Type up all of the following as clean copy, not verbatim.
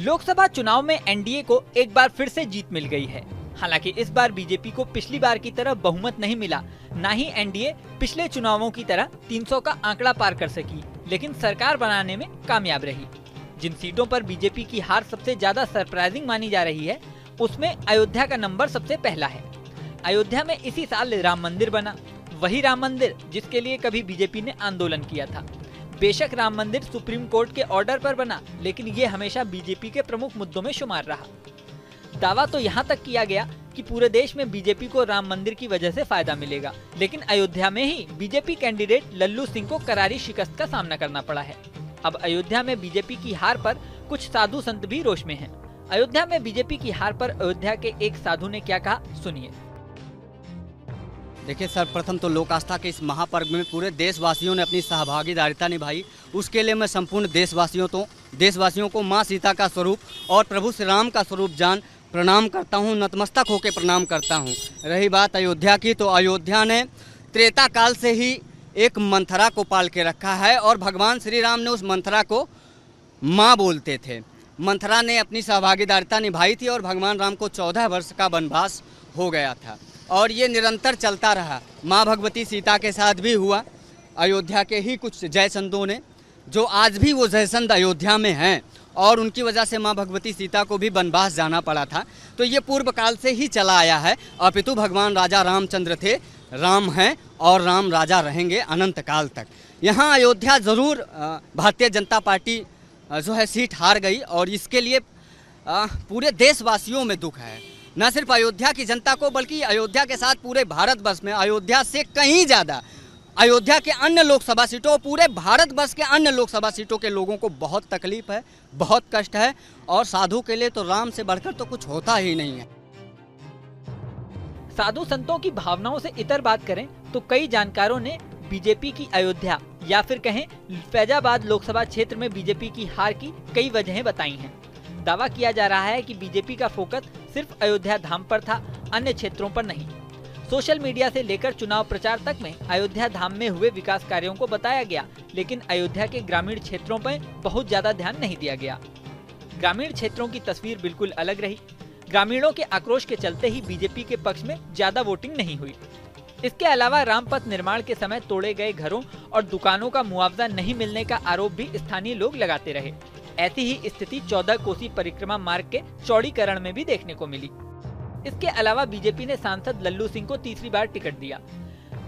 लोकसभा चुनाव में एनडीए को एक बार फिर से जीत मिल गई है। हालांकि इस बार बीजेपी को पिछली बार की तरह बहुमत नहीं मिला, न ही एनडीए पिछले चुनावों की तरह 300 का आंकड़ा पार कर सकी, लेकिन सरकार बनाने में कामयाब रही। जिन सीटों पर बीजेपी की हार सबसे ज्यादा सरप्राइजिंग मानी जा रही है, उसमें अयोध्या का नंबर सबसे पहला है। अयोध्या में इसी साल राम मंदिर बना, वही राम मंदिर जिसके लिए कभी बीजेपी ने आंदोलन किया था। बेशक राम मंदिर सुप्रीम कोर्ट के ऑर्डर पर बना, लेकिन ये हमेशा बीजेपी के प्रमुख मुद्दों में शुमार रहा। दावा तो यहाँ तक किया गया कि पूरे देश में बीजेपी को राम मंदिर की वजह से फायदा मिलेगा, लेकिन अयोध्या में ही बीजेपी कैंडिडेट लल्लू सिंह को करारी शिकस्त का सामना करना पड़ा है। अब अयोध्या में बीजेपी की हार पर कुछ साधु संत भी रोष में हैं। अयोध्या में बीजेपी की हार पर अयोध्या के एक साधु ने क्या कहा, सुनिए। देखिए, सर्वप्रथम तो लोक आस्था के इस महापर्व में पूरे देशवासियों ने अपनी सहभागिता निभाई। उसके लिए मैं संपूर्ण देशवासियों को माँ सीता का स्वरूप और प्रभु श्री राम का स्वरूप जान प्रणाम करता हूँ, नतमस्तक होकर प्रणाम करता हूँ। रही बात अयोध्या की, तो अयोध्या ने त्रेता काल से ही एक मंथरा को पाल के रखा है और भगवान श्री राम ने उस मंथरा को माँ बोलते थे। मंथरा ने अपनी सहभागिता निभाई थी और भगवान राम को 14 वर्ष का वनवास हो गया था और ये निरंतर चलता रहा। माँ भगवती सीता के साथ भी हुआ। अयोध्या के ही कुछ जयसंतों ने, जो आज भी वो जयसंत अयोध्या में हैं और उनकी वजह से माँ भगवती सीता को भी वनवास जाना पड़ा था, तो ये पूर्व काल से ही चला आया है। अपितु भगवान राजा रामचंद्र थे, राम हैं और राम राजा रहेंगे अनंत काल तक। यहाँ अयोध्या ज़रूर भारतीय जनता पार्टी जो है सीट हार गई और इसके लिए पूरे देशवासियों में दुख है। न सिर्फ अयोध्या की जनता को, बल्कि अयोध्या के साथ पूरे भारतवर्ष में अयोध्या से कहीं ज़्यादा अयोध्या के अन्य लोकसभा सीटों, पूरे भारतवर्ष के अन्य लोकसभा सीटों के लोगों को बहुत तकलीफ है, बहुत कष्ट है और साधु के लिए तो राम से बढ़कर तो कुछ होता ही नहीं है। साधु संतों की भावनाओं से इतर बात करें तो कई जानकारों ने बीजेपी की अयोध्या या फिर कहें फैजाबाद लोकसभा क्षेत्र में बीजेपी की हार की कई वजहें बताई हैं। दावा किया जा रहा है कि बीजेपी का फोकस सिर्फ अयोध्या धाम पर था, अन्य क्षेत्रों पर नहीं। सोशल मीडिया से लेकर चुनाव प्रचार तक में अयोध्या धाम में हुए विकास कार्यों को बताया गया, लेकिन अयोध्या के ग्रामीण क्षेत्रों पर बहुत ज्यादा ध्यान नहीं दिया गया। ग्रामीण क्षेत्रों की तस्वीर बिल्कुल अलग रही। ग्रामीणों के आक्रोश के चलते ही बीजेपी के पक्ष में ज्यादा वोटिंग नहीं हुई। इसके अलावा रामपथ निर्माण के समय तोड़े गए घरों और दुकानों का मुआवजा नहीं मिलने का आरोप भी स्थानीय लोग लगाते रहे। ऐसी ही स्थिति 14 कोसी परिक्रमा मार्ग के चौड़ीकरण में भी देखने को मिली। इसके अलावा बीजेपी ने सांसद लल्लू सिंह को तीसरी बार टिकट दिया।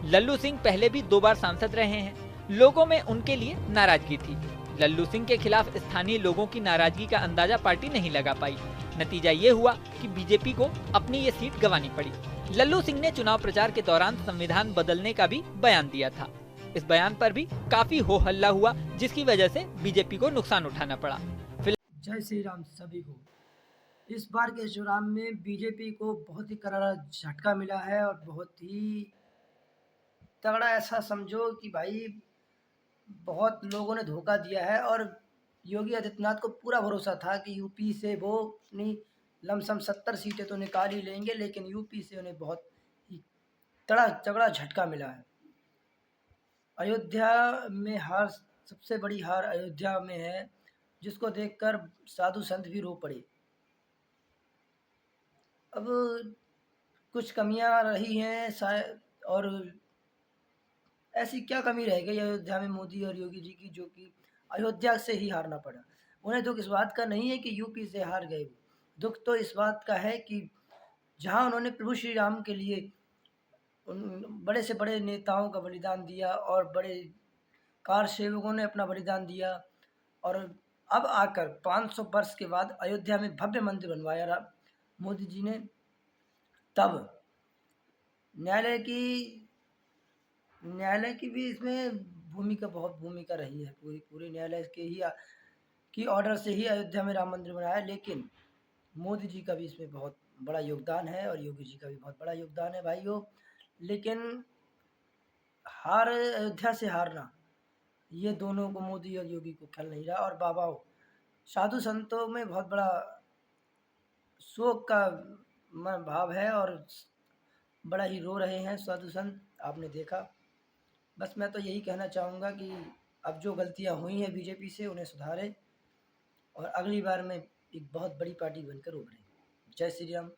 लल्लू सिंह पहले भी 2 बार सांसद रहे हैं। लोगों में उनके लिए नाराजगी थी। लल्लू सिंह के खिलाफ स्थानीय लोगों की नाराजगी का अंदाजा पार्टी नहीं लगा पाई। नतीजा ये हुआ कि बीजेपी को अपनी ये सीट गंवानी पड़ी। लल्लू सिंह ने चुनाव प्रचार के दौरान संविधान बदलने का भी बयान दिया था। इस बयान पर भी काफी हो हल्ला हुआ, जिसकी वजह से बीजेपी को नुकसान उठाना पड़ा। जय श्री राम सभी को। इस बार के चुनाव में बीजेपी को बहुत ही करारा झटका मिला है और बहुत ही तगड़ा, ऐसा समझो कि भाई बहुत लोगों ने धोखा दिया है और योगी आदित्यनाथ को पूरा भरोसा था कि यूपी से वो अपनी लमसम 70 सीटें तो निकाल ही लेंगे, लेकिन यूपी से उन्हें बहुत ही तगड़ा झटका मिला है। अयोध्या में हार, सबसे बड़ी हार अयोध्या में है, जिसको देखकर साधु संत भी रो पड़े। अब कुछ कमियां रही हैं शायद, और ऐसी क्या कमी रह गई अयोध्या में मोदी और योगी जी की, जो कि अयोध्या से ही हारना पड़ा। उन्हें दुख इस बात का नहीं है कि यूपी से हार गए, दुख तो इस बात का है कि जहां उन्होंने प्रभु श्री राम के लिए उन बड़े से बड़े नेताओं का बलिदान दिया और बड़े कार सेवकों ने अपना बलिदान दिया, और अब आकर 500 वर्ष के बाद अयोध्या में भव्य मंदिर बनवाया मोदी जी ने, तब न्यायालय की भी इसमें बहुत भूमिका रही है। पूरी न्यायालय के ही की ऑर्डर से ही अयोध्या में राम मंदिर बनाया, लेकिन मोदी जी का भी इसमें बहुत बड़ा योगदान है और योगी जी का भी बहुत बड़ा योगदान है भाइयों। लेकिन अयोध्या से हारना, ये दोनों को, मोदी और योगी को, खल नहीं रहा। और बाबाओं, साधु संतों में बहुत बड़ा शोक का भाव है और बड़ा ही रो रहे हैं साधु संत, आपने देखा। बस मैं तो यही कहना चाहूँगा कि अब जो गलतियाँ हुई हैं बीजेपी से, उन्हें सुधारे और अगली बार में एक बहुत बड़ी पार्टी बनकर उभरे। जय श्री राम।